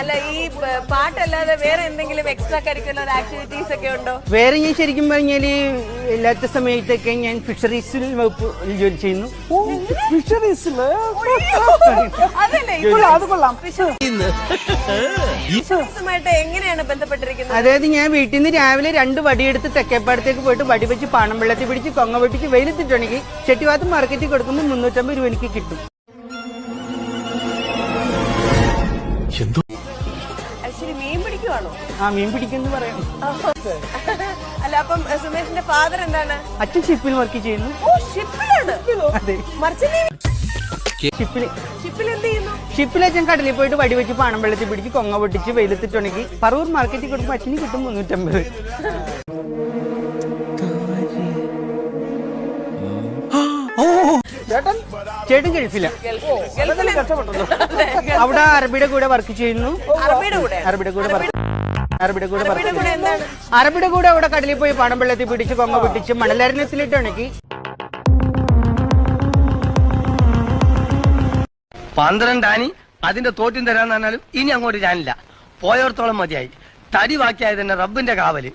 അല്ല ഈ പാട്ടല്ലാതെ വേറെ എന്തെങ്കിലും എക്സ്ട്രാ കരിക്കുലർ ആക്ടിവിറ്റീസ് ഒക്കെ ഉണ്ടോ? വേറെ ഞാൻ ശരിക്കും പറഞ്ഞാല് ഇല്ലാത്ത സമയത്തൊക്കെ ഞാൻ ഫിഷറീസിൽ വകുപ്പ് ജോലി ചെയ്യുന്നു. എങ്ങനെയാണ് ബന്ധപ്പെട്ടിരിക്കുന്നത്? അതായത് ഞാൻ വീട്ടിൽ നിന്ന് രാവിലെ 2 വടിയെടുത്ത് തെക്കേപ്പാടത്തേക്ക് പോയിട്ട് വടി വെച്ച് പാണം വെള്ളത്തിൽ പിടിച്ച് കൊങ്ങ പൊട്ടിച്ച് വെയിലെത്തിട്ടുണ്ടെങ്കിൽ ചെട്ടിവാത്ത് മാർക്കറ്റിൽ കൊടുക്കുമ്പോൾ 350 രൂപ എനിക്ക് കിട്ടും. ആക്ച്വലി മീൻ പിടിക്കുവാണോ? ആ, മീൻ പിടിക്കുന്നു പറയാം. അല്ല, അപ്പം സുമേഷിന്റെ ഫാദർ എന്താണ്? അച്ഛൻ ഷിപ്പിൽ വർക്ക് ചെയ്യുന്നു. ഓ, ഷിപ്പിലാണ്. അതെ, ഷിപ്പിൽ എന്ത് ചെയ്യുന്നു? ഷിപ്പിൽ അച്ഛൻ കടലിൽ പോയിട്ട് വടി വെച്ച് പാണം വെള്ളത്തിൽ പിടിച്ച് കൊങ്ങ പൊട്ടിച്ച് വെയിലെത്തിട്ടുണ്ടെങ്കിൽ പറവൂർ മാർക്കറ്റിൽ കൊടുക്കുമ്പോൾ അച്ഛന് കിട്ടും 350. ചേട്ടൻ ഗൾഫില. അവിടെ അറബിയുടെ കൂടെ വർക്ക് ചെയ്യുന്നു. അറബിയുടെ കൂടെ അവിടെ കടലിൽ പോയി പാണം വെള്ളത്തിൽ പിടിച്ച് കൊങ്ങ പൊട്ടിച്ച് മണലരണ്യത്തിലിട്ട് ഉണക്കി 12 ആനി അതിന്റെ തോറ്റും തരാന്ന് പറഞ്ഞാലും ഇനി അങ്ങോട്ട് ഞാനില്ല. പോയോർത്തോളം മതിയായി. തടി ബാക്കിയായത് തന്നെ റബ്ബിന്റെ കാവല്.